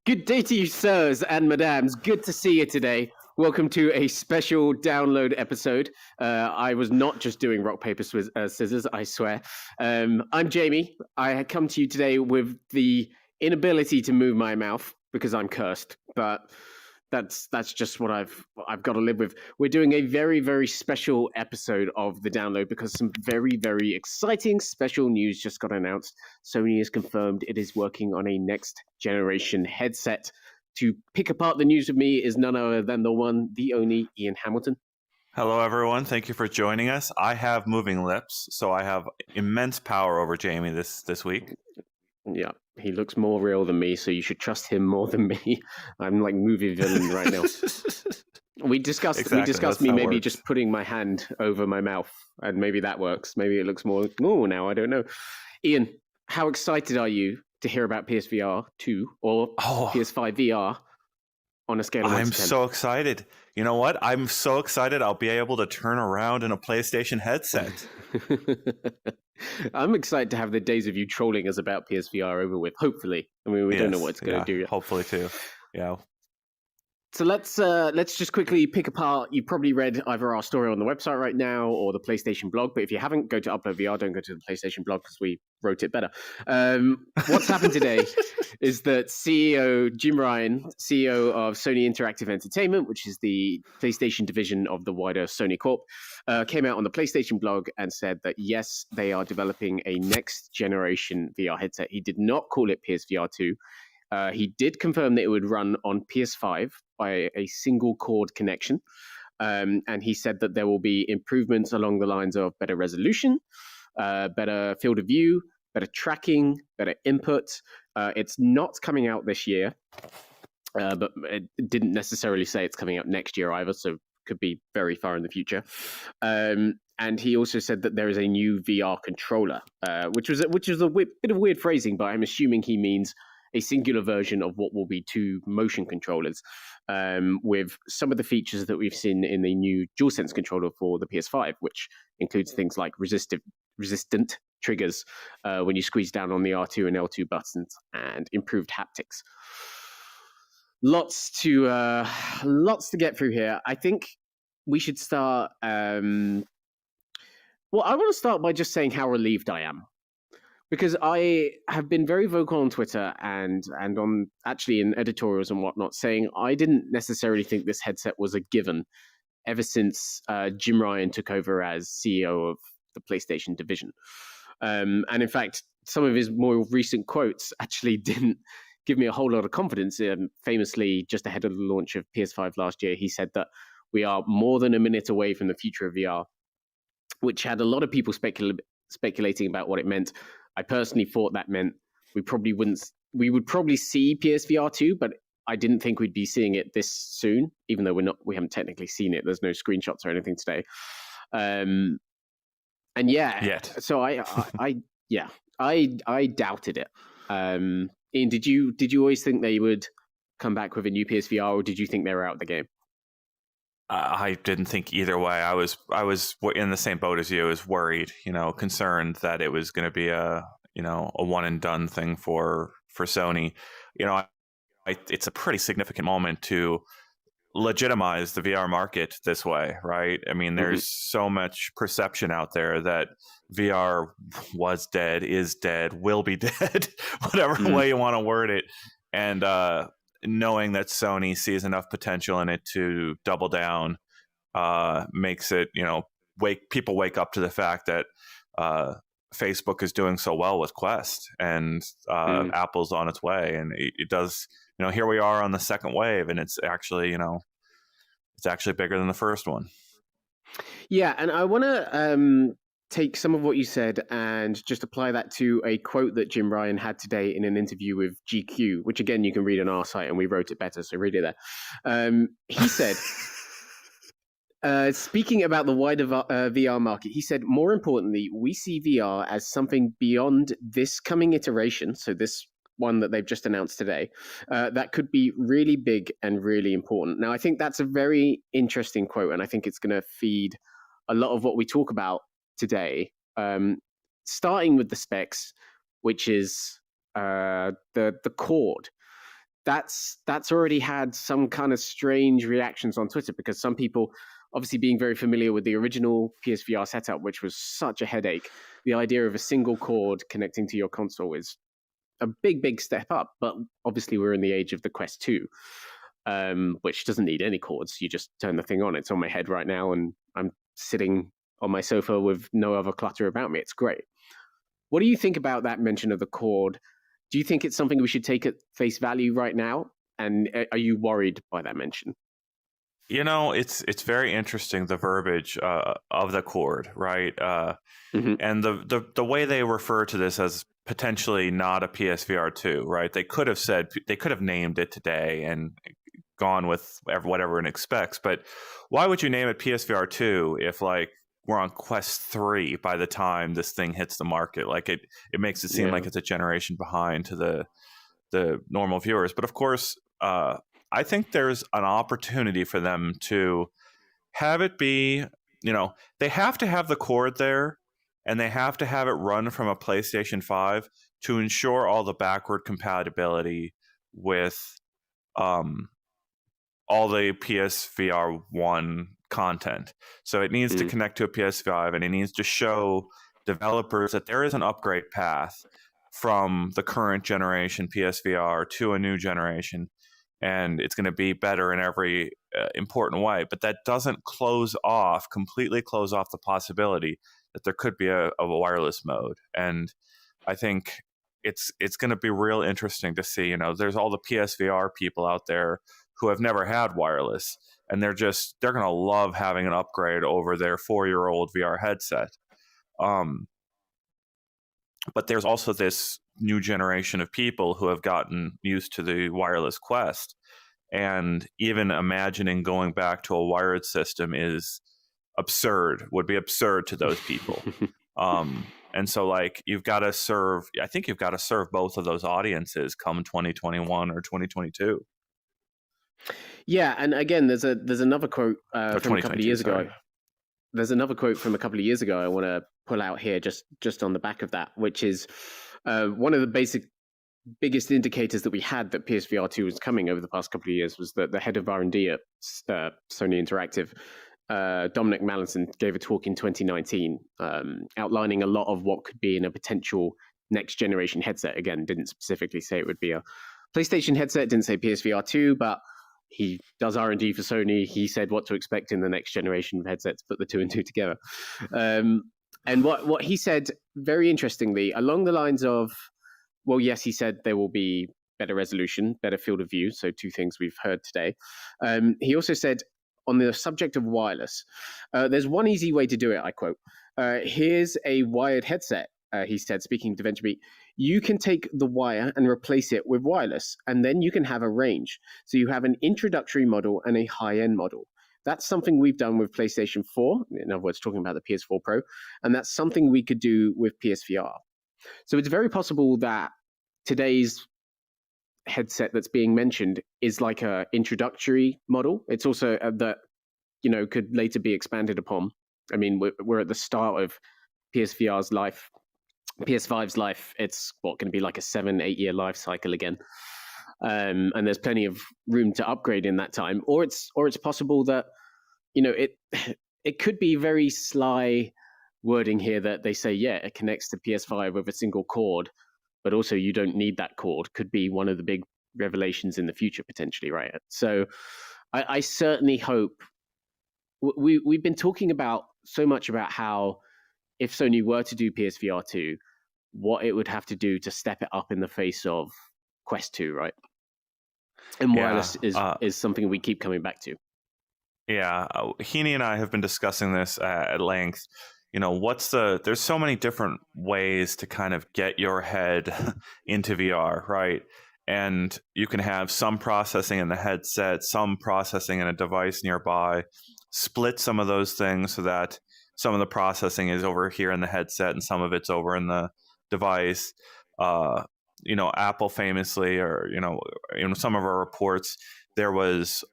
Good day to you, sirs and madams. Good to see you today. Welcome to a special download episode. I was not just doing rock, paper, scissors, I swear. I'm Jamie. I come to you today with the inability to move my mouth because I'm cursed, but that's just what I've got to live with. We're doing a very, very special episode of the download because some very, very exciting special news just got announced. Sony has confirmed it is working on a next generation headset. To pick apart the news with me is none other than the one, the only Ian Hamilton. Hello, everyone. Thank you for joining us. I have moving lips, so I have immense power over Jamie this week. Yeah, he looks more real than me, so you should trust him more than me. I'm like movie villain right now. We discussed me maybe just putting my hand over my mouth, and maybe that works. Maybe it looks more normal now. I don't know. Ian, how excited are you to hear about PSVR 2 or PS5 VR on a scale of 1 to 10? I'm so excited. You know what? I'm so excited I'll be able to turn around in a PlayStation headset. I'm excited to have the days of you trolling us about PSVR over with, hopefully. I mean, we don't know what it's going to do yet. Hopefully, too. Yeah. So let's just quickly pick apart. You probably read either our story on the website right now or the PlayStation blog. But if you haven't, go to Upload VR. Don't go to the PlayStation blog because we wrote it better. What's happened today is that CEO Jim Ryan, CEO of Sony Interactive Entertainment, which is the PlayStation division of the wider Sony Corp, came out on the PlayStation blog and said that yes, they are developing a next generation VR headset. He did not call it PSVR 2. He did confirm that it would run on PS5 by a single cord connection. And he said that there will be improvements along the lines of better resolution, better field of view, better tracking, better input. It's not coming out this year, but it didn't necessarily say it's coming out next year either, so could be very far in the future. And he also said that there is a new VR controller, which was a bit of weird phrasing, but I'm assuming he means a singular version of what will be two motion controllers, with some of the features that we've seen in the new DualSense controller for the PS5, which includes things like resistant triggers when you squeeze down on the R2 and L2 buttons, and improved haptics. Lots to get through here. I think we should start. I want to start by just saying how relieved I am. Because I have been very vocal on Twitter and on actually in editorials and whatnot, saying I didn't necessarily think this headset was a given ever since Jim Ryan took over as CEO of the PlayStation division. And in fact, some of his more recent quotes actually didn't give me a whole lot of confidence. Famously, just ahead of the launch of PS5 last year, he said that we are more than a minute away from the future of VR, which had a lot of people speculating about what it meant. I personally thought that meant we would probably see PSVR 2, but I didn't think we'd be seeing it this soon, even though we haven't technically seen it. There's no screenshots or anything today. And yeah, yet. So I doubted it. Ian, did you always think they would come back with a new PSVR, or did you think they were out of the game? I didn't think either way. I was in the same boat as you. I was worried, concerned that it was going to be a one and done thing for Sony. It's a pretty significant moment to legitimize the VR market this way, right? I mean, there's so much perception out there that VR was dead, is dead, will be dead, whatever way you want to word it, and knowing that Sony sees enough potential in it to double down makes it, people wake up to the fact that Facebook is doing so well with Quest, and Apple's on its way, and it does. Here we are on the second wave, and it's actually, it's actually bigger than the first one. Yeah, and I want to take some of what you said and just apply that to a quote that Jim Ryan had today in an interview with GQ, which again you can read on our site, and we wrote it better, so read it there. He said, speaking about the wider VR market, he said, more importantly, we see VR as something beyond this coming iteration, so this one that they've just announced today, that could be really big and really important. Now, I think that's a very interesting quote, and I think it's going to feed a lot of what we talk about today, starting with the specs, which is the cord. that's already had some kind of strange reactions on Twitter, because some people, obviously being very familiar with the original PSVR setup, which was such a headache, the idea of a single cord connecting to your console is a big step up. But obviously we're in the age of the Quest 2, which doesn't need any cords. You just turn the thing on. It's on my head right now, and I'm sitting on my sofa with no other clutter about me. It's great. What do you think about that mention of the cord? Do you think it's something we should take at face value right now? And are you worried by that mention? It's very interesting, the verbiage of the cord, right? Mm-hmm. And the way they refer to this as potentially not a PSVR 2, right? They could have named it today and gone with what everyone expects, but why would you name it PSVR 2 if like we're on Quest 3 by the time this thing hits the market? Like it makes it seem like it's a generation behind to the normal viewers. But of course, I think there's an opportunity for them to have it be, they have to have the cord there, and they have to have it run from a PlayStation 5 to ensure all the backward compatibility with um, all the PSVR 1 content. So it needs to connect to a PS5, and it needs to show developers that there is an upgrade path from the current generation PSVR to a new generation, and it's going to be better in every important way. But that doesn't completely close off the possibility that there could be a wireless mode. And I think it's going to be real interesting to see. There's all the PSVR people out there who have never had wireless, and they're going to love having an upgrade over their 4-year-old VR headset. But there's also this new generation of people who have gotten used to the wireless Quest, and even imagining going back to a wired system would be absurd to those people. And so like I think you've got to serve both of those audiences come 2021 or 2022. Yeah, and again, there's another quote from a couple of years ago. There's another quote from a couple of years ago I want to pull out here, just on the back of that, which is one of the biggest indicators that we had that PSVR 2 was coming over the past couple of years was that the head of R&D at Sony Interactive, Dominic Mallinson, gave a talk in 2019 outlining a lot of what could be in a potential next generation headset. Again, didn't specifically say it would be a PlayStation headset, didn't say PSVR 2, but he does R&D for Sony. He said what to expect in the next generation of headsets, put the two and two together. And what he said, very interestingly, along the lines of, well, yes, he said there will be better resolution, better field of view. So 2 things we've heard today. He also said, on the subject of wireless, there's one easy way to do it, I quote. Here's a wired headset, he said, speaking to VentureBeat. You can take the wire and replace it with wireless, and then you can have a range. So you have an introductory model and a high-end model. That's something we've done with PlayStation 4, in other words, talking about the PS4 Pro, and that's something we could do with PSVR. So it's very possible that today's headset that's being mentioned is like a introductory model. It's also that, could later be expanded upon. I mean, we're at the start of PSVR's life. PS5's life, it's going to be like a 7-8 year life cycle again. And there's plenty of room to upgrade in that time. Or it's possible that, it could be very sly wording here that they say, yeah, it connects to PS5 with a single cord, but also you don't need that cord. Could be one of the big revelations in the future, potentially, right? So I certainly hope. We've been talking about so much about how if Sony were to do PSVR 2, what it would have to do to step it up in the face of Quest 2, right? And wireless is something we keep coming back to. Yeah, Heaney and I have been discussing this at length. There's so many different ways to kind of get your head into VR, right? And you can have some processing in the headset, some processing in a device nearby, split some of those things so that some of the processing is over here in the headset and some of it's over in the device. Apple famously, or in some of our reports, there was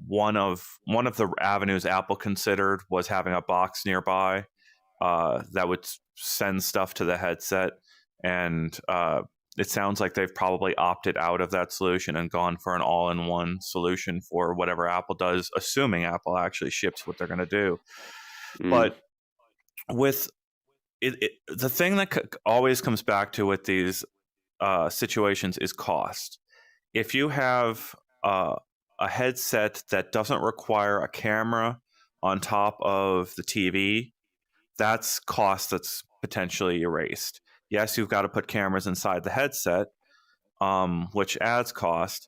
one of the avenues Apple considered was having a box nearby that would send stuff to the headset, and it sounds like they've probably opted out of that solution and gone for an all-in-one solution for whatever Apple does, assuming Apple actually ships what they're going to do. But with the thing that always comes back to with these situations is cost. If you have a headset that doesn't require a camera on top of the TV, that's cost that's potentially erased. Yes, you've got to put cameras inside the headset, which adds cost.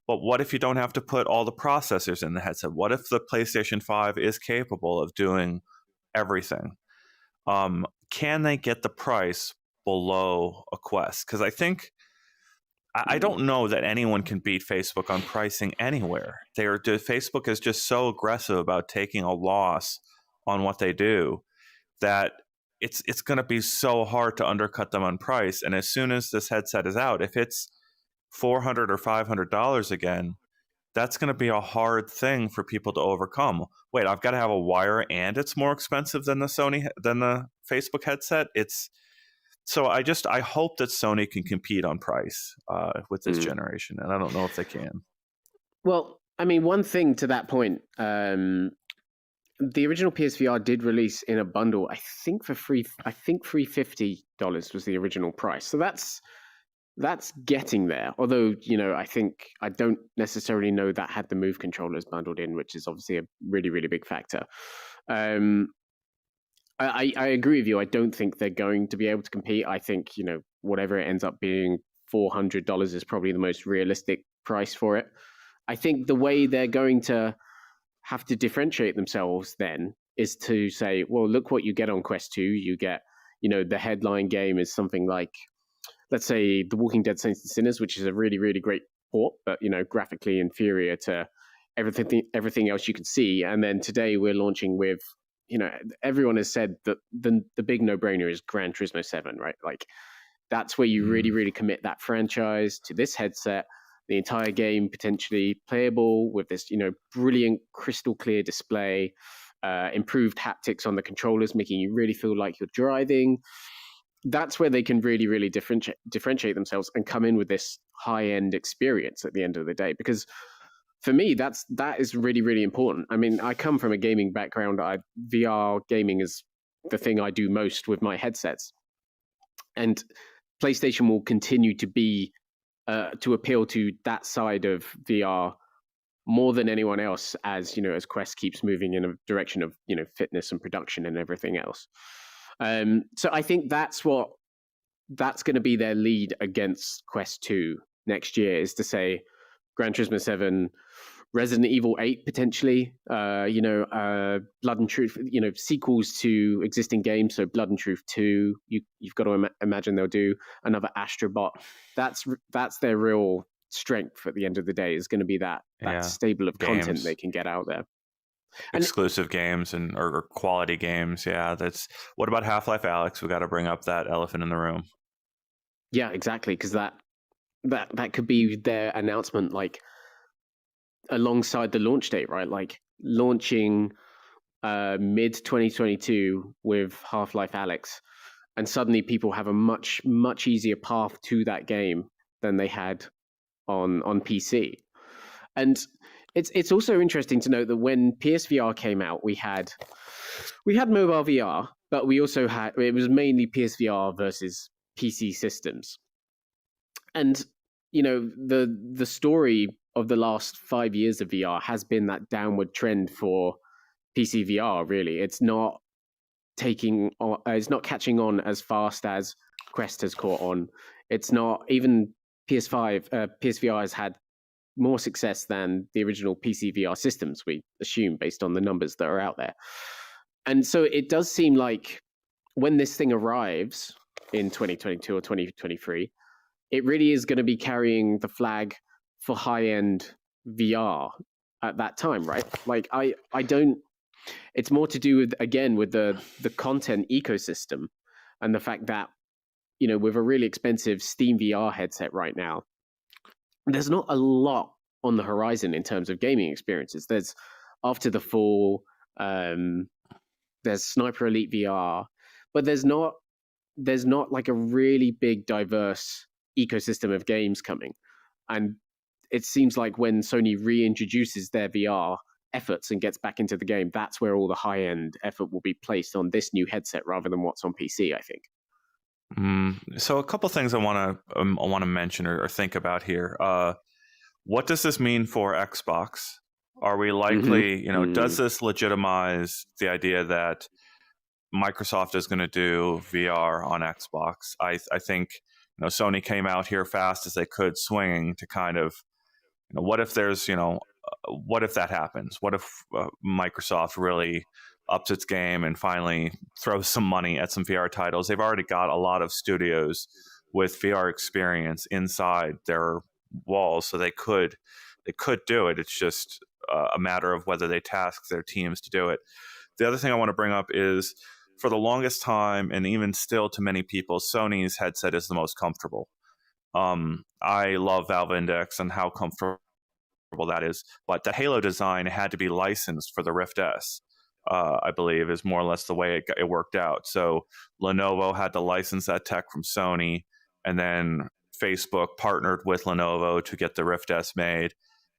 But what if you don't have to put all the processors in the headset? What if the PlayStation 5 is capable of doing everything? Can they get the price below a Quest? Because I think I don't know that anyone can beat Facebook on pricing anywhere. Facebook is just so aggressive about taking a loss on what they do that it's going to be so hard to undercut them on price. And as soon as this headset is out, if it's $400 or $500 again, that's going to be a hard thing for people to overcome. Wait, I've got to have a wire and it's more expensive than the Facebook headset. So I hope that Sony can compete on price with this generation, and I don't know if they can. Well, I mean, one thing to that point, the original PSVR did release in a bundle, I think for free. I think $350 was the original price. So that's getting there. Although, I don't necessarily know that had the Move controllers bundled in, which is obviously a really, really big factor. I agree with you. I don't think they're going to be able to compete. I think, whatever it ends up being, $400 is probably the most realistic price for it. I think the way they're going to have to differentiate themselves then is to say, well, look what you get on Quest 2. You get, the headline game is something like, let's say, The Walking Dead Saints and Sinners, which is a really, really great port, but, graphically inferior to everything else you can see. And then today we're launching with, everyone has said that the big no-brainer is Gran Turismo 7, right? Like, that's where you really, really commit that franchise to this headset, the entire game potentially playable with this, brilliant crystal clear display, improved haptics on the controllers, making you really feel like you're driving. That's where they can really, really differentiate themselves and come in with this high-end experience at the end of the day. Because for me, that is really, really important. I mean, I come from a gaming background. VR gaming is the thing I do most with my headsets. And PlayStation will continue to be, to appeal to that side of VR more than anyone else as Quest keeps moving in a direction of, fitness and production and everything else. So I think that's going to be their lead against Quest 2 next year, is to say Gran Turismo 7, Resident Evil 8 potentially, Blood and Truth, sequels to existing games. So Blood and Truth 2, you've got to imagine they'll do another Astrobot. That's their real strength at the end of the day, is going to be that stable of games. Content they can get out there. Exclusive games or quality games. Yeah, what about Half-Life Alyx? We got to bring up that elephant in the room. Yeah, exactly, because that could be their announcement, like alongside the launch date, right? Like launching mid 2022 with Half-Life Alyx, and suddenly people have a much, much easier path to that game than they had on PC. And it's also interesting to note that when PSVR came out, we had mobile VR, but we also it was mainly PSVR versus PC systems. And the story of the last 5 years of VR has been that downward trend for PC VR. Really, it's not catching on as fast as Quest has caught on. It's not even PSVR has had more success than the original PC VR systems, we assume, based on the numbers that are out there. And so it does seem like when this thing arrives in 2022 or 2023, it really is going to be carrying the flag for high-end VR at that time, right? Like I don't. It's more to do with the content ecosystem and the fact that with a really expensive Steam VR headset right now, there's not a lot on the horizon in terms of gaming experiences. There's After the Fall, there's Sniper Elite VR, but there's not like a really big diverse ecosystem of games coming. And it seems like when Sony reintroduces their VR efforts and gets back into the game, that's where all the high end effort will be placed on this new headset rather than what's on PC, I think. So a couple things I want to mention or think about here. What does this mean for Xbox? Are we likely, does this legitimize the idea that Microsoft is going to do VR on Xbox? I think Sony came out here fast as they could, swinging to kind of, what if there's, what if that happens? What if Microsoft really ups its game and finally throws some money at some VR titles? They've already got a lot of studios with VR experience inside their walls, so they could do it. It's just a matter of whether they task their teams to do it. The other thing I want to bring up is, for the longest time, and even still to many people, Sony's headset is the most comfortable. I love Valve Index and how comfortable that is, but the Halo design had to be licensed for the Rift S. I believe is more or less the way it worked out. So Lenovo had to license that tech from Sony, and then Facebook partnered with Lenovo to get the Rift S made.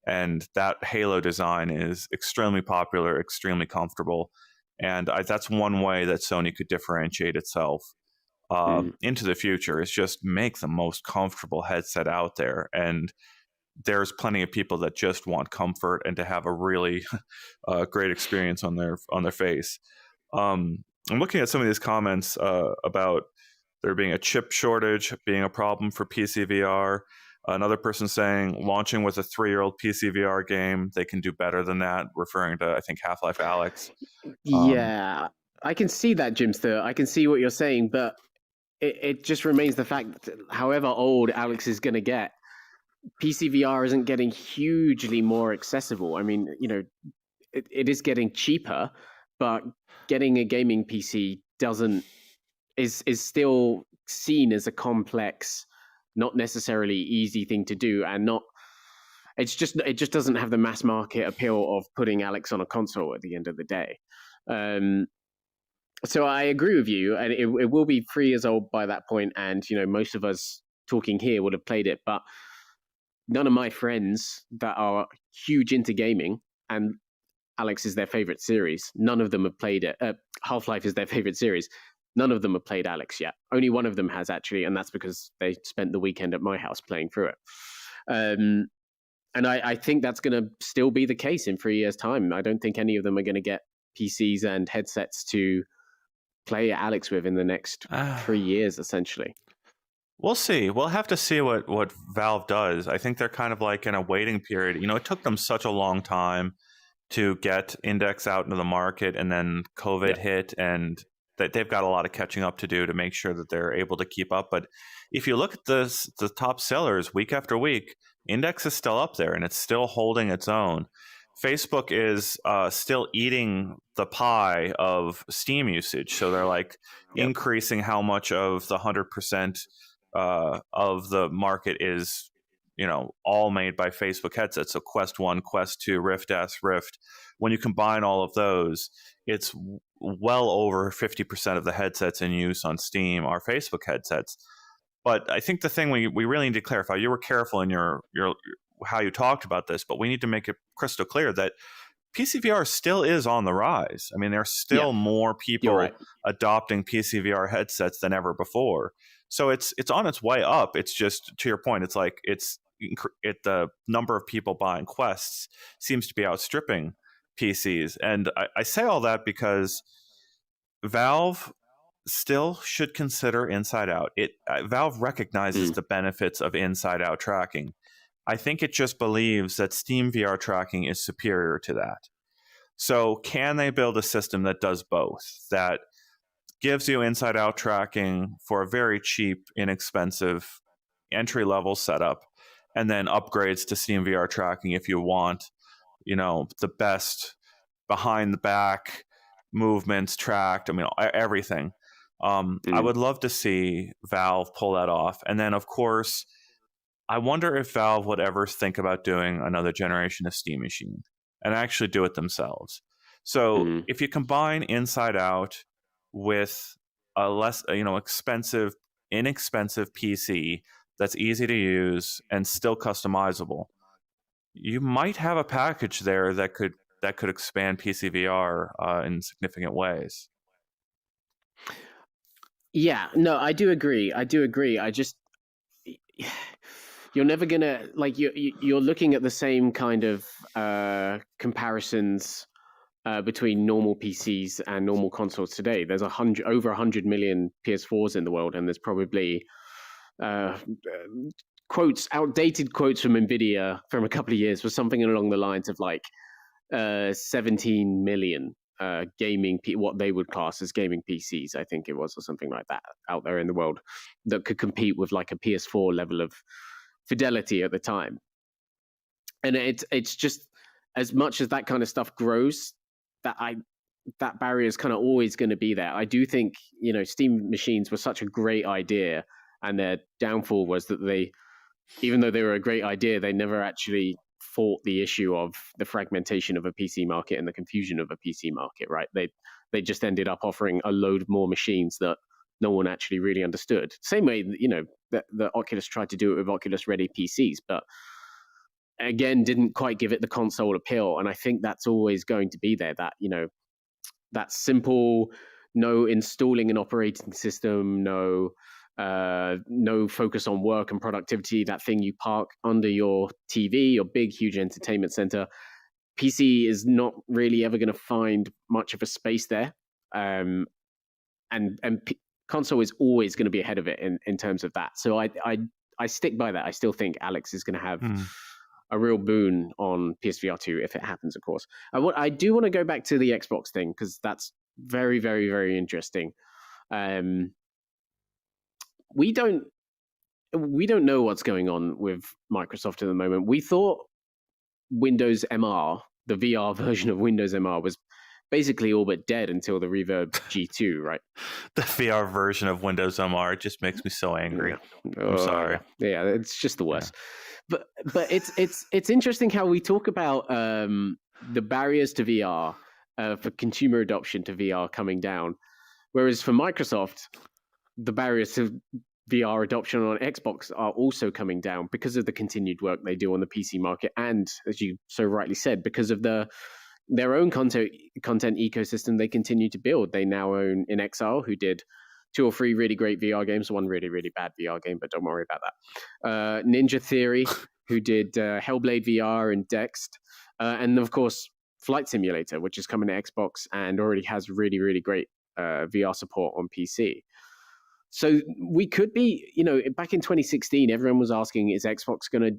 And that Halo design is extremely popular, extremely comfortable. And that's one way that Sony could differentiate itself into the future, is just make the most comfortable headset out there. And there's plenty of people that just want comfort and to have a really great experience on their face. I'm looking at some of these comments about there being a chip shortage being a problem for PC VR. Another person saying launching with a 3-year-old PC VR game, they can do better than that, referring to, I think, Half-Life Alyx. Yeah, I can see that, Jimster. I can see what you're saying, but it just remains the fact that however old Alex is going to get, PC VR isn't getting hugely more accessible. I mean, it is getting cheaper, but getting a gaming PC is still seen as a complex, not necessarily easy thing to do, and it just doesn't have the mass market appeal of putting Alex on a console at the end of the day. So I agree with you, and it will be 3 years old by that point, and most of us talking here would have played it, but none of my friends that are huge into gaming, and Alex is their favorite series, none of them have played it. Half-Life is their favorite series. None of them have played Alex yet. Only one of them has, actually, and that's because they spent the weekend at my house playing through it. And I think that's going to still be the case in 3 years' time. I don't think any of them are going to get PCs and headsets to play Alex with in the next 3 years, essentially. We'll see. We'll have to see what Valve does. I think they're kind of like in a waiting period. It took them such a long time to get Index out into the market, and then COVID hit, and that they've got a lot of catching up to do to make sure that they're able to keep up. But if you look at the top sellers week after week, Index is still up there, and it's still holding its own. Facebook is still eating the pie of Steam usage, so they're like increasing how much of the 100% of the market is, all made by Facebook headsets. So Quest 1, Quest 2, Rift S, Rift. When you combine all of those, it's well over 50% of the headsets in use on Steam are Facebook headsets. But I think the thing we really need to clarify, you were careful in your how you talked about this, but we need to make it crystal clear that PCVR still is on the rise. I mean, there's still more people adopting PCVR headsets than ever before. So it's on its way up. It's just, to your point, it's like the number of people buying Quests seems to be outstripping PCs. And I say all that because Valve still should consider inside out. Valve recognizes the benefits of inside out tracking. I think it just believes that Steam VR tracking is superior to that. So can they build a system that does both, that gives you inside out tracking for a very cheap, inexpensive entry-level setup, and then upgrades to Steam VR tracking if you want, the best behind the back movements tracked, everything. I would love to see Valve pull that off. And then, of course, I wonder if Valve would ever think about doing another generation of Steam Machine and actually do it themselves. So if you combine inside out with a less, inexpensive PC that's easy to use and still customizable, you might have a package there that could expand PCVR in significant ways. Yeah, no, I do agree. I just you're never gonna like you're looking at the same kind of comparisons between normal PCs and normal consoles today. There's over 100 million PS4s in the world, and there's probably uh, outdated quotes from Nvidia from a couple of years was something along the lines of like 17 million what they would class as gaming PCs, I think it was, or something like that, out there in the world that could compete with like a PS4 level of fidelity at the time. And it's just, as much as that kind of stuff grows, that barrier is kind of always going to be there. I do think, Steam machines were such a great idea, and their downfall was that even though they were a great idea, they never actually fought the issue of the fragmentation of a PC market and the confusion of a PC market, right? They just ended up offering a load more machines that no one actually really understood. Same way, the Oculus tried to do it with Oculus Ready PCs, but again, didn't quite give it the console appeal. And I think that's always going to be there, that simple, no installing an operating system, no focus on work and productivity, that thing you park under your TV, your big, huge entertainment center. PC is not really ever going to find much of a space there. And console is always going to be ahead of it in terms of that. So I stick by that. I still think Alex is going to have a real boon on PSVR 2 if it happens, of course. I do want to go back to the Xbox thing, because that's very, very, very interesting. We don't know what's going on with Microsoft at the moment. We thought Windows MR, the VR version of Windows MR, was basically all but dead until the Reverb G2, right? The VR version of Windows MR just makes me so angry. Yeah. I'm sorry. Yeah, it's just the worst. Yeah. But it's interesting how we talk about the barriers to VR for consumer adoption to VR coming down, whereas for Microsoft, the barriers to VR adoption on Xbox are also coming down because of the continued work they do on the PC market, and, as you so rightly said, because of their own content ecosystem they continue to build. They now own In Exile, who did 2 or 3 really great VR games, one really, really bad VR game, but don't worry about that. Ninja Theory, who did Hellblade VR and Dext, and of course Flight Simulator, which is coming to Xbox and already has really, really great VR support on PC. So we could be, back in 2016, everyone was asking, is Xbox going to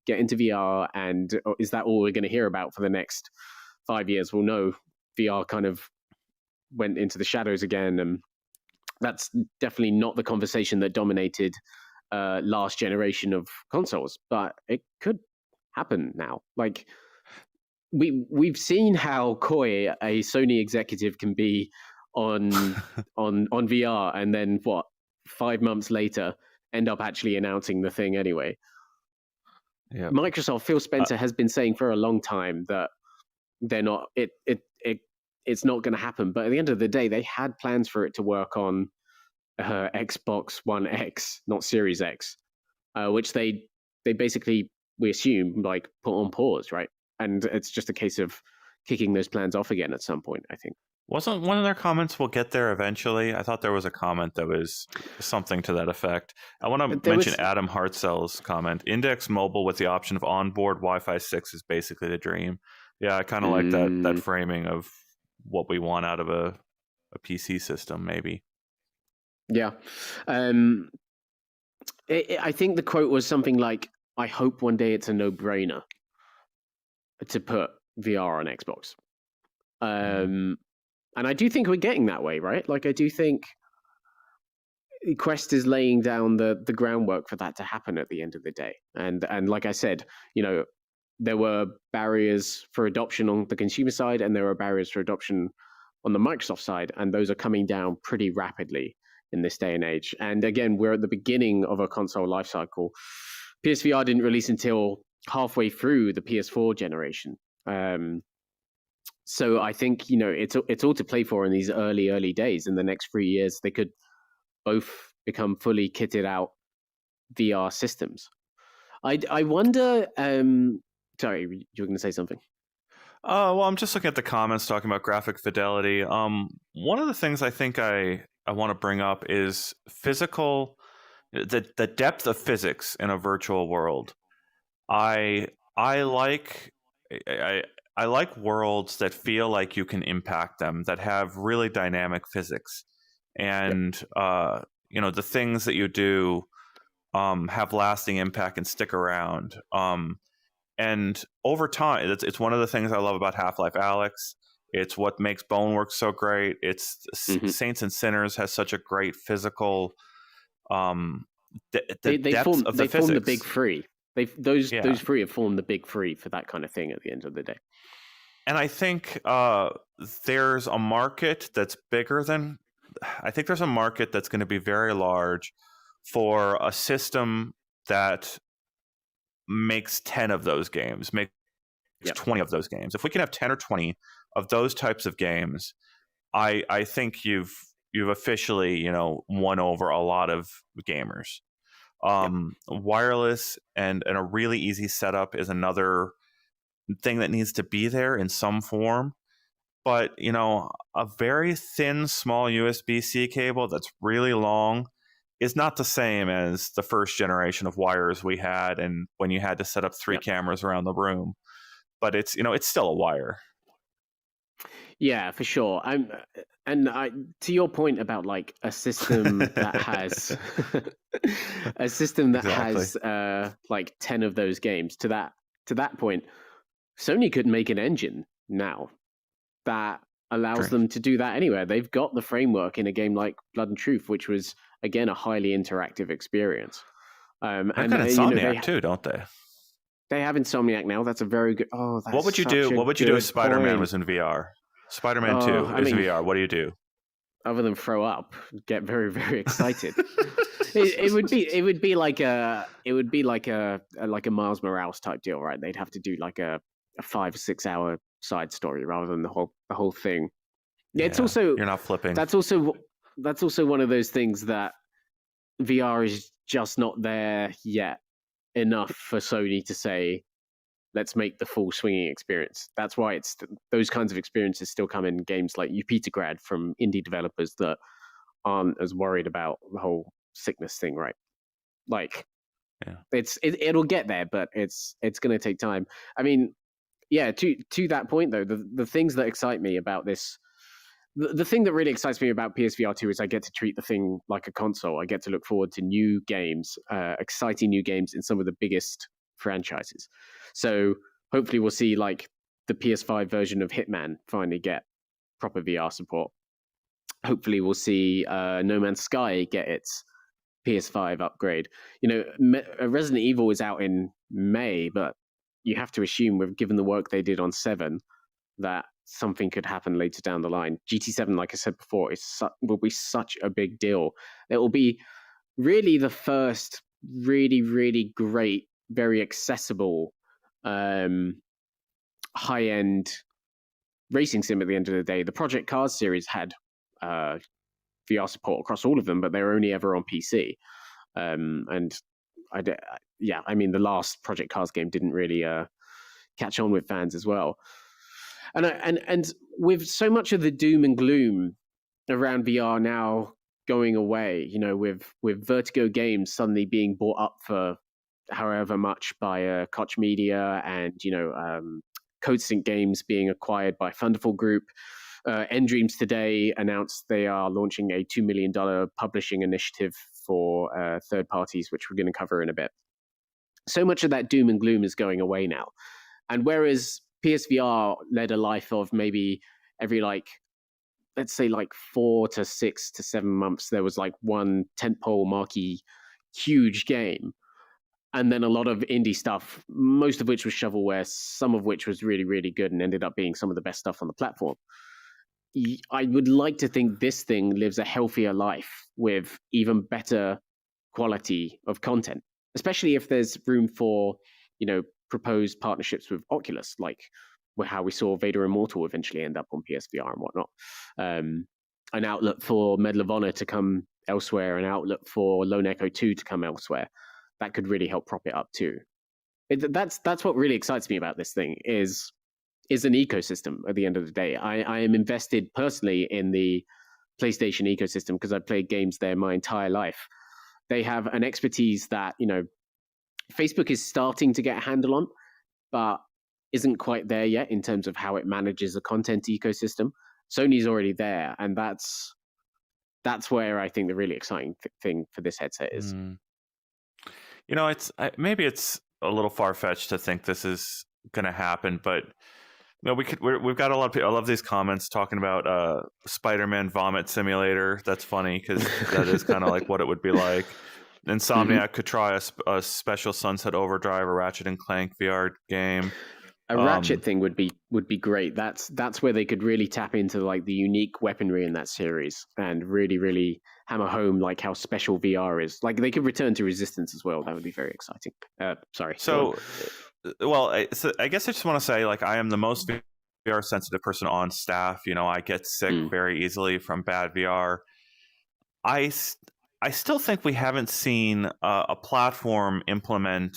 get into VR, and is that all we're going to hear about for the next 5 years? Well, no, VR kind of went into the shadows again, and that's definitely not the conversation that dominated last generation of consoles, but it could happen now. Like, we've seen how coy a Sony executive can be on VR, and then 5 months later end up actually announcing the thing anyway. Yep. Microsoft, Phil Spencer has been saying for a long time that they're not it's not going to happen, but at the end of the day, they had plans for it to work on Xbox One X, not Series X, which they basically, we assume, like, put on pause, right? And it's just a case of kicking those plans off again at some point, I think. Wasn't one of their comments, "We'll get there eventually"? I thought there was a comment that was something to that effect. I want to mention Adam Hartzell's comment. Index Mobile with the option of onboard Wi-Fi 6 is basically the dream. Yeah, I kind of like that framing of what we want out of a PC system, maybe. Yeah. I think the quote was something like, "I hope one day it's a no-brainer to put VR on Xbox." And I do think we're getting that way, right? Like, I do think Quest is laying down the groundwork for that to happen at the end of the day. And like I said, there were barriers for adoption on the consumer side, and there were barriers for adoption on the Microsoft side, and those are coming down pretty rapidly in this day and age. And again, we're at the beginning of a console lifecycle. PSVR didn't release until halfway through the PS4 generation. So I think, it's all to play for in these early days. In the next 3 years, they could both become fully kitted out VR systems. I wonder. Sorry, you were going to say something. Well, I'm just looking at the comments talking about graphic fidelity. One of the things I think I want to bring up is the depth of physics in a virtual world. I like I I like worlds that feel like you can impact them, that have really dynamic physics, Yep. and the things that you do have lasting impact and stick around. And over time, it's one of the things I love about Half-Life Alyx. It's what makes Boneworks so great. It's Hmm. Saints and Sinners has such a great physical um, the They depth form of the they form the big physics. three. Those Yeah, three have formed the big three for that kind of thing at the end of the day. and I think there's a market that's bigger than. I think there's a market that's going to be very large for a system that makes 10 of those games, makes Yep. 20 of those games. If we can have 10 or 20 of those types of games, I think you've officially, won over a lot of gamers. Yep. Wireless and a really easy setup is another thing that needs to be there in some form. But, a very thin, small USB-C cable that's really long is not the same as the first generation of wires we had, and when you had to set up three Yep. cameras around the room. But it's still a wire. Yeah, for sure. And I to your point about like a system that has a system that Exactly. has like 10 of those games. To that point, Sony could make an engine now that allows Drink. them to do that anywhere. They've got the framework in a game like Blood and Truth, which was again a highly interactive experience. They've And got Insomniac too, don't they? they have Insomniac now. That's a very good. Oh, What that's would you do? such a What would you do if good Spider-Man point. was in VR? Spider-Man Oh, 2 I is mean, VR. What do you do? other than throw up, get very very excited. It would be like a Miles Morales type deal, right? They'd have to do like a 5 or 6 hour side story rather than the whole thing. Yeah, it's Yeah, also you're not flipping. that's also that's also one of those things that VR is just not there yet enough for Sony to say let's make the full swinging experience. That's why those kinds of experiences still come in games like Upitagrad from indie developers that aren't as worried about the whole sickness thing, right? Like Yeah. it'll get there, but it's going to take time. I mean, yeah. To that point though, the things that excite me about this, the thing that really excites me about PSVR 2 is I get to treat the thing like a console. I get to look forward to new games, exciting new games in some of the biggest franchises. So hopefully we'll see like the PS5 version of Hitman finally get proper VR support. Hopefully we'll see No Man's Sky get its PS5 upgrade. Resident Evil is out in May, but you have to assume, given the work they did on 7, that something could happen later down the line. GT7, like I said before, will be such a big deal. It will be really the first really, really great, very accessible, high end racing sim at the end of the day. The Project Cars series had VR support across all of them, but they were only ever on PC. And yeah, I mean, the last Project Cars game didn't really catch on with fans as well. And with so much of the doom and gloom around VR now going away, with Vertigo Games suddenly being bought up for however much by Koch Media, and CodeSync Games being acquired by Thunderful Group. Dreams today announced they are launching a $2 million publishing initiative for third parties, which we're going to cover in a bit. So much of that doom and gloom is going away now. And whereas PSVR led a life of maybe every let's say 4 to 6 to 7 months, there was like one tentpole marquee huge game. And then a lot of indie stuff, most of which was shovelware, some of which was really, really good and ended up being some of the best stuff on the platform. I would like to think this thing lives a healthier life with even better quality of content, especially if there's room for, proposed partnerships with Oculus, like how we saw Vader Immortal eventually end up on PSVR and whatnot. An outlet for Medal of Honor to come elsewhere, an outlet for Lone Echo 2 to come elsewhere. that could really help prop it up too. That's what really excites me about this thing is an ecosystem. At the end of the day, I am invested personally in the PlayStation ecosystem because I've played games there my entire life. They have an expertise that Facebook is starting to get a handle on, but isn't quite there yet in terms of how it manages the content ecosystem. Sony's already there, and that's where I think the really exciting thing for this headset is. It's maybe it's a little far fetched to think this is going to happen, but we've got a lot of people. I love these comments talking about Spider-Man vomit simulator. That's funny because that is kind of like what it would be like. Insomniac could try a special Sunset Overdrive or Ratchet and Clank VR game. A Ratchet thing would be great. That's where they could really tap into like the unique weaponry in that series and really hammer home like how special VR is. Like they could return to Resistance as well. That would be very exciting. Sorry. So I guess I just want to say, like, I am the most VR sensitive person on staff. I get sick very easily from bad VR. I still think we haven't seen a platform implement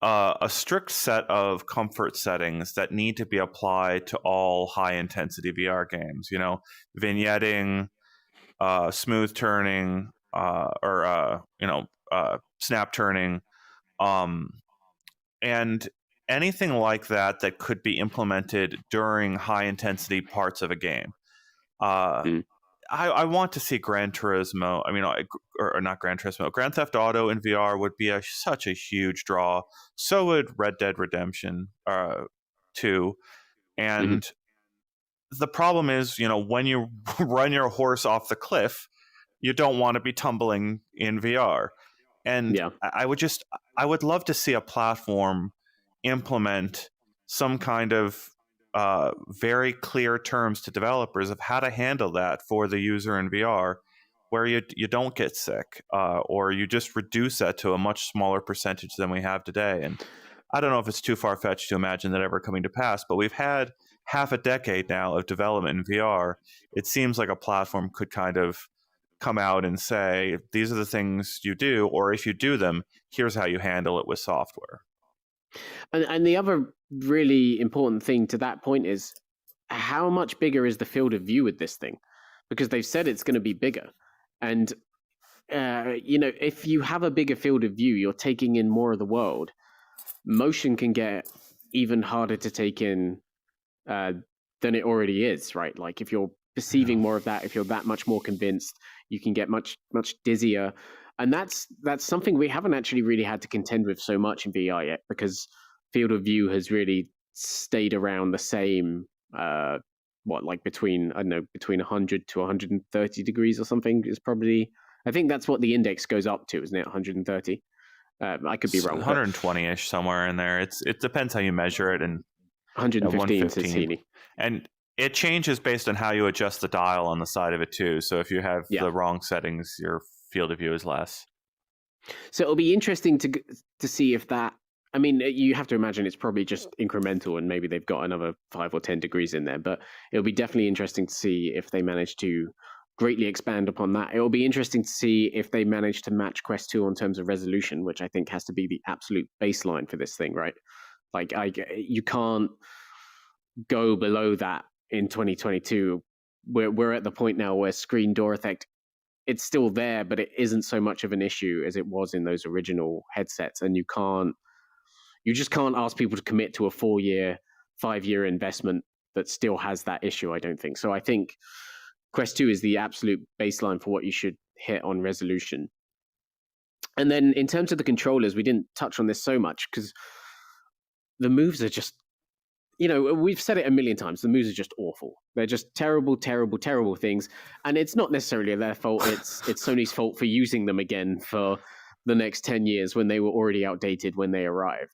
a strict set of comfort settings that need to be applied to all high intensity VR games. Vignetting, smooth turning, or snap turning, and anything like that could be implemented during high intensity parts of a game. I want to see Gran Turismo. Or not Gran Turismo. Grand Theft Auto in VR would be such a huge draw. So would Red Dead Redemption 2. And the problem is, when you run your horse off the cliff, you don't want to be tumbling in VR. And I would love to see a platform implement some kind of very clear terms to developers of how to handle that for the user in VR, where you don't get sick, or you just reduce that to a much smaller percentage than we have today. And I don't know if it's too far-fetched to imagine that ever coming to pass, but we've had half a decade now of development in VR. It seems like a platform could kind of come out and say, these are the things you do, or if you do them, here's how you handle it with software. And the other really important thing to that point is how much bigger is the field of view with this thing? Because they've said it's going to be bigger. And, if you have a bigger field of view, you're taking in more of the world. Motion can get even harder to take in than it already is, right? Like if you're perceiving more of that, if you're that much more convinced, you can get much dizzier. And that's something we haven't actually really had to contend with so much in VR yet, because field of view has really stayed around the same, between 100 to 130 degrees or something is probably, I think that's what the index goes up to, isn't it? 130. I could be wrong. 120-ish, somewhere in there. It depends how you measure it. And 115 says Heaney. And it changes based on how you adjust the dial on the side of it too. So if you have the wrong settings, your field of view is less. So it'll be interesting to see if that. I mean, you have to imagine it's probably just incremental, and maybe they've got another 5 or 10 degrees in there. But it'll be definitely interesting to see if they manage to greatly expand upon that. It'll be interesting to see if they manage to match Quest 2 in terms of resolution, which I think has to be the absolute baseline for this thing, right? Like, you can't go below that in 2022. We're at the point now where screen door effect, it's still there, but it isn't so much of an issue as it was in those original headsets. And you just can't ask people to commit to a 4-year, 5-year investment that still has that issue, I don't think. So I think Quest 2 is the absolute baseline for what you should hit on resolution. And then in terms of the controllers, we didn't touch on this so much because the moves are just, we've said it a million times. The moves are just awful. They're just terrible, terrible, terrible things. And it's not necessarily their fault. It's Sony's fault for using them again for the next 10 years when they were already outdated when they arrived.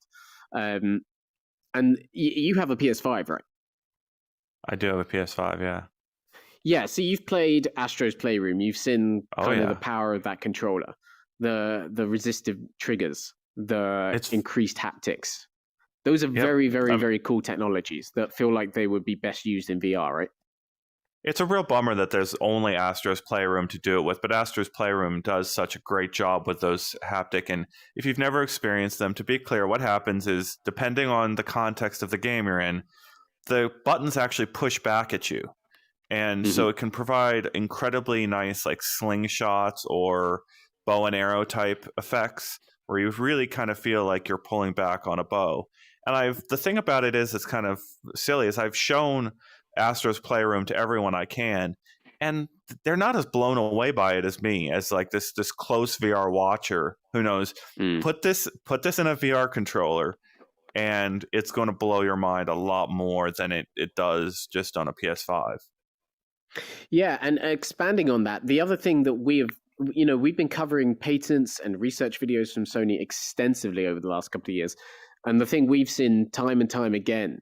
And you have a PS5, right? I do have a PS5, yeah. Yeah, so you've played Astro's Playroom. You've seen the power of that controller, the resistive triggers, the increased haptics. Those are very, very, very cool technologies that feel like they would be best used in VR, right? It's a real bummer that there's only Astro's Playroom to do it with, but Astro's Playroom does such a great job with those haptic. And if you've never experienced them, to be clear, what happens is, depending on the context of the game you're in, the buttons actually push back at you. And Hmm. so it can provide incredibly nice, like, slingshots or bow and arrow type effects where you really kind of feel like you're pulling back on a bow. And the thing about it is, it's kind of silly, is I've shown Astro's Playroom to everyone I can, and they're not as blown away by it as me, as like this close VR watcher who knows, Mm. put this in a VR controller and it's going to blow your mind a lot more than it does just on a PS5. Yeah, and expanding on that, the other thing that we've been covering patents and research videos from Sony extensively over the last couple of years, and the thing we've seen time and time again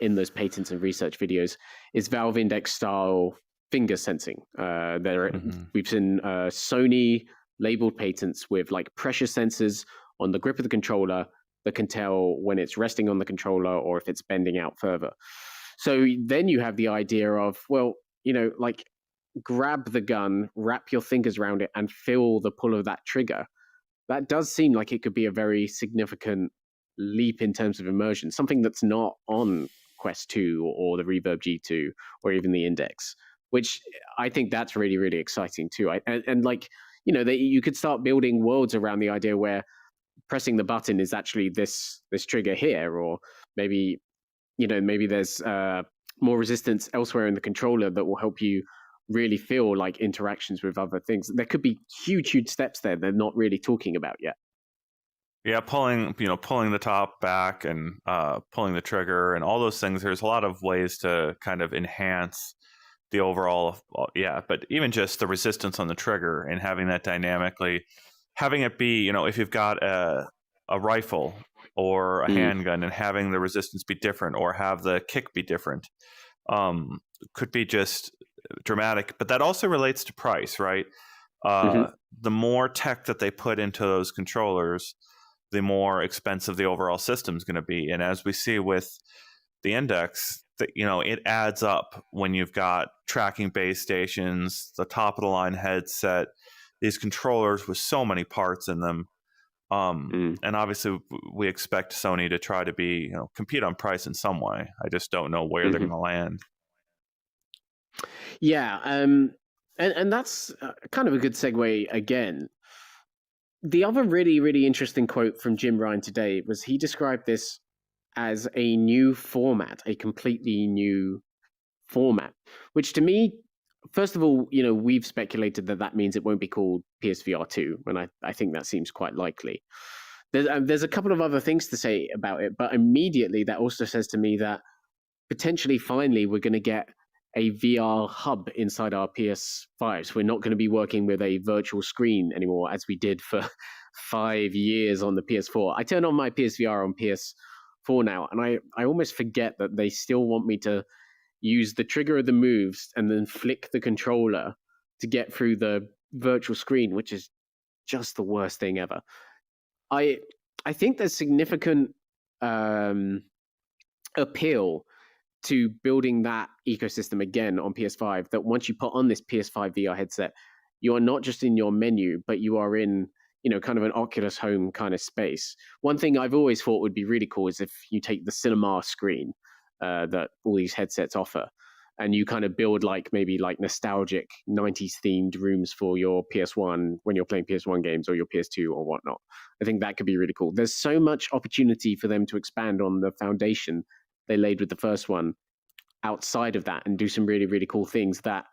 in those patents and research videos is Valve Index style finger sensing. We've seen Sony labeled patents with like pressure sensors on the grip of the controller that can tell when it's resting on the controller or if it's bending out further. So then you have the idea of, well, like grab the gun, wrap your fingers around it, and feel the pull of that trigger. That does seem like it could be a very significant leap in terms of immersion, something that's not on Quest 2 or the Reverb G2 or even the Index, which I think that's really, really exciting too. And like, you could start building worlds around the idea where pressing the button is actually this trigger here, or maybe there's more resistance elsewhere in the controller that will help you really feel like interactions with other things. There could be huge steps there they're not really talking about yet. Yeah, pulling the top back and pulling the trigger and all those things. There's a lot of ways to kind of enhance the overall, but even just the resistance on the trigger and having that dynamically, having it be, if you've got a rifle or a handgun, and having the resistance be different or have the kick be different, could be just dramatic. But that also relates to price, right? The more tech that they put into those controllers, the more expensive the overall system is going to be. And as we see with the Index, it adds up when you've got tracking base stations, the top of the line headset, these controllers with so many parts in them. And obviously we expect Sony to try to be, compete on price in some way. I just don't know where they're going to land. Yeah. And that's kind of a good segue again. The other really, really interesting quote from Jim Ryan today was he described this as a new format, a completely new format, which to me, first of all, we've speculated that means it won't be called PSVR 2, and I think that seems quite likely. There's a couple of other things to say about it, but immediately that also says to me that potentially, finally, we're going to get a VR hub inside our PS5s. We're not going to be working with a virtual screen anymore, as we did for 5 years on the PS4. I turn on my PSVR on PS4 now, and I almost forget that they still want me to use the trigger of the moves and then flick the controller to get through the virtual screen, which is just the worst thing ever. I think there's significant appeal to building that ecosystem again on PS5, that once you put on this PS5 VR headset, you are not just in your menu, but you are in, kind of an Oculus Home kind of space. One thing I've always thought would be really cool is if you take the cinema screen that all these headsets offer, and you kind of build maybe nostalgic 90s themed rooms for your PS1 when you're playing PS1 games or your PS2 or whatnot. I think that could be really cool. There's so much opportunity for them to expand on the foundation they laid with the first one outside of that and do some really, really cool things that,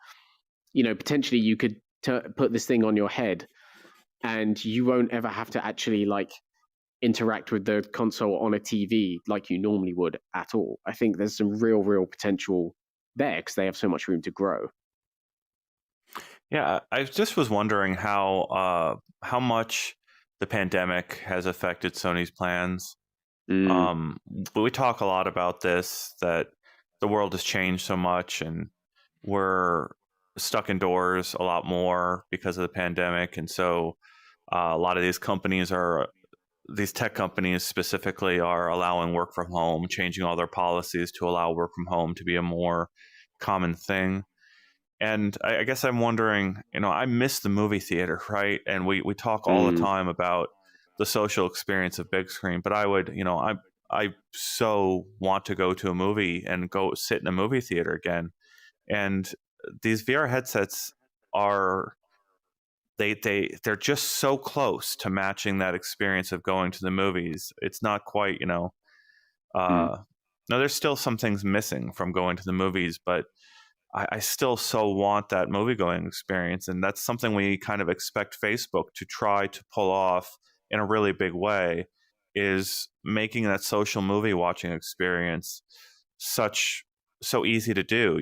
potentially you could put this thing on your head and you won't ever have to actually interact with the console on a TV like you normally would at all. I think there's some real potential there because they have so much room to grow. Yeah, I just was wondering how much the pandemic has affected Sony's plans. But we talk a lot about this, that the world has changed so much and we're stuck indoors a lot more because of the pandemic. And so a lot of these tech companies specifically are allowing work from home, changing all their policies to allow work from home to be a more common thing. And I guess I'm wondering, I miss the movie theater, right? And we talk all the Mm, time about the social experience of big screen, but I would, I so want to go to a movie and go sit in a movie theater again. And these VR headsets are they're just so close to matching that experience of going to the movies. It's not quite, mm, no, there's still some things missing from going to the movies, but I still so want that movie going experience. And that's something we kind of expect Facebook to try to pull off in a really big way, is making that social movie watching experience such so easy to do.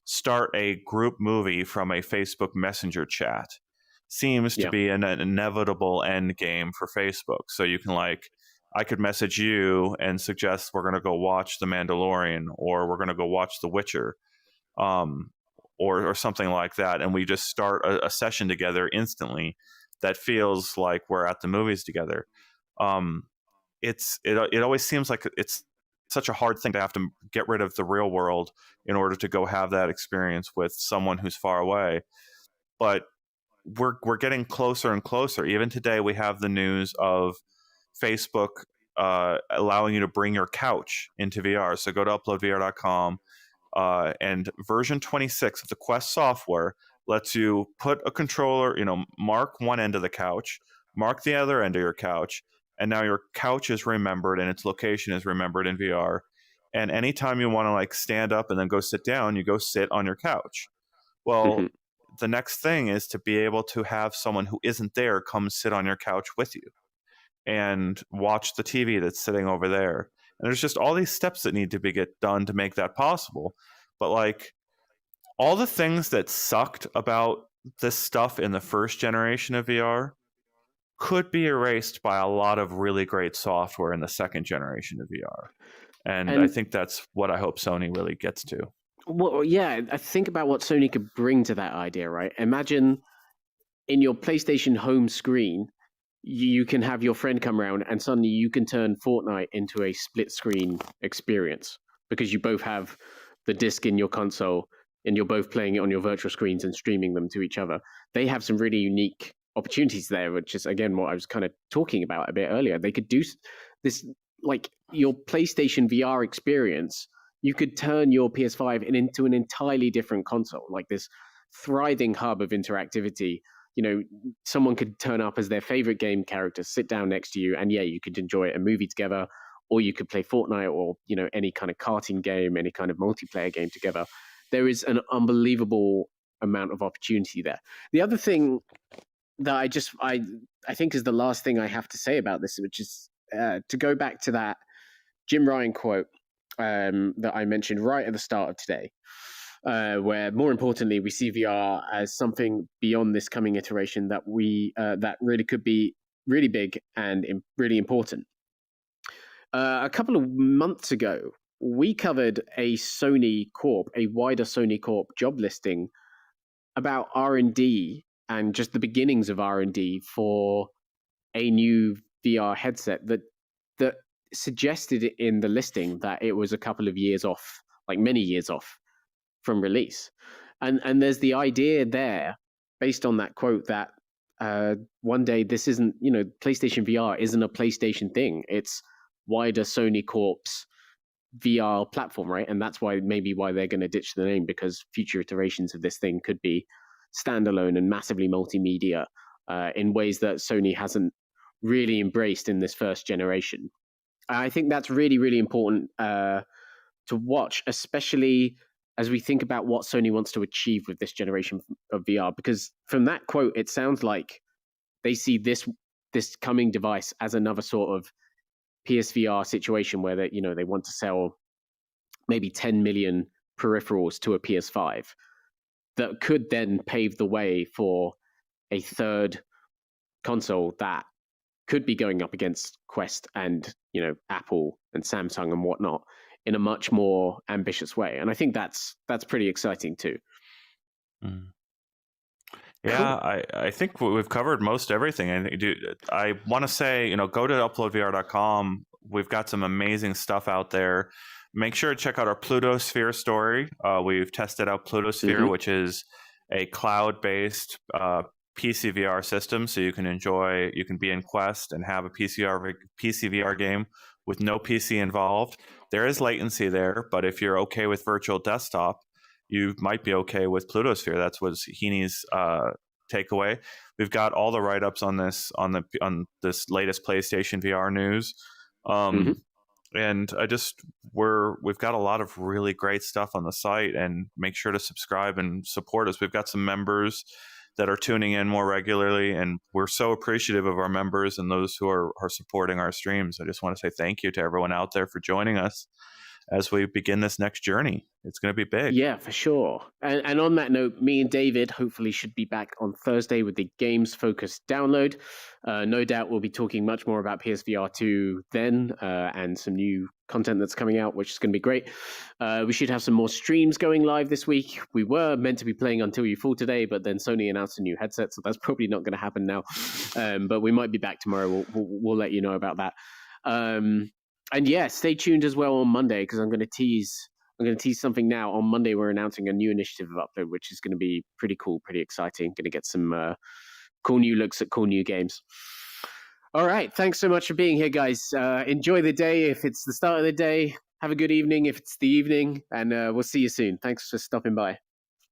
Start a group movie from a Facebook Messenger chat seems to yeah. be an inevitable end game for Facebook. So you can, like, I could message you and suggest we're going to go watch The Mandalorian, or we're going to go watch The Witcher, um, or something like that, and we just start a session together instantly that feels like we're at the movies together. Um, it always seems like it's such a hard thing to have to get rid of the real world in order to go have that experience with someone who's far away. But we're getting closer and closer. Even today, we have the news of Facebook allowing you to bring your couch into VR. So go to uploadvr.com, and version 26 of the Quest software lets you put a controller, mark one end of the couch, mark the other end of your couch, and now your couch is remembered and its location is remembered in VR. And anytime you want to, like, stand up and then go sit down, you go sit on your couch. Hmm. Well, the next thing is to be able to have someone who isn't there come sit on your couch with you and watch the TV that's sitting over there. And there's just all these steps that need to be get done to make that possible. But, like, all the things that sucked about this stuff in the first generation of VR could be erased by a lot of really great software in the second generation of VR. And I And think that's what I hope Sony really gets to. well, yeah, I think about what Sony could bring to that idea, right? Imagine in your PlayStation home screen, you can have your friend come around and suddenly you can turn Fortnite into a split screen experience because you both have the disc in your console and you're both playing it on your virtual screens and streaming them to each other. They have some really unique opportunities there, which is, again, what I was kind of talking about a bit earlier. They could do this, like your PlayStation VR experience. You could turn your PS5 into an entirely different console, like this thriving hub of interactivity. Someone could turn up as their favorite game character, sit down next to you, and yeah, you could enjoy a movie together, or you could play Fortnite, or any kind of karting game, any kind of multiplayer game together. There is an unbelievable amount of opportunity there. The other thing that I think is the last thing I have to say about this, which is to go back to that Jim Ryan quote that I mentioned right at the start of today, where more importantly we see VR as something beyond this coming iteration that really could be really big and really important. A couple of months ago, we covered a wider Sony Corp job listing about R&D and just the beginnings of R&D for a new VR headset that suggested in the listing that it was a couple of years off, like many years off from release. And there's the idea there, based on that quote, that one day this isn't, PlayStation VR isn't a PlayStation thing. It's wider Sony Corp's VR platform, right? And that's why they're going to ditch the name, because future iterations of this thing could be standalone and massively multimedia in ways that Sony hasn't really embraced in this first generation. I think that's really, really important to watch, especially as we think about what Sony wants to achieve with this generation of VR. Because from that quote, it sounds like they see this coming device as another sort of PSVR situation where they want to sell maybe 10 million peripherals to a PS5 that could then pave the way for a third console that could be going up against Quest and Apple and Samsung and whatnot in a much more ambitious way. And I think that's pretty exciting too. Mm. Yeah, Cool. I think we've covered most everything. And I want to say, go to uploadvr.com. We've got some amazing stuff out there. make sure to check out our Plutosphere story. We've tested out Plutosphere, which is a cloud-based PCVR system, so you can be in Quest and have a PCVR game with no PC involved. There is latency there, but if you're okay with virtual desktop, you might be okay with Plutosphere. That's what Heaney's takeaway. We've got all the write-ups on this this latest PlayStation VR news. And we've got a lot of really great stuff on the site, and make sure to subscribe and support us. We've got some members that are tuning in more regularly, and we're so appreciative of our members and those who are supporting our streams. I just want to say thank you to everyone out there for joining us as we begin this next journey. It's going to be big. Yeah, for sure. And on that note, me and David hopefully should be back on Thursday with the games focused download. No doubt we'll be talking much more about PSVR 2 then, and some new content that's coming out, which is going to be great. We should have some more streams going live this week. We were meant to be playing Until You Fall today, but then Sony announced a new headset, so that's probably not going to happen now. But we might be back tomorrow. We'll let you know about that. And yeah, stay tuned as well on Monday, because I'm going to tease something now. On Monday, we're announcing a new initiative of Upload, which is going to be pretty cool, pretty exciting. Going to get some cool new looks at cool new games. All right. Thanks so much for being here, guys. Enjoy the day if it's the start of the day. Have a good evening if it's the evening. And we'll see you soon. Thanks for stopping by.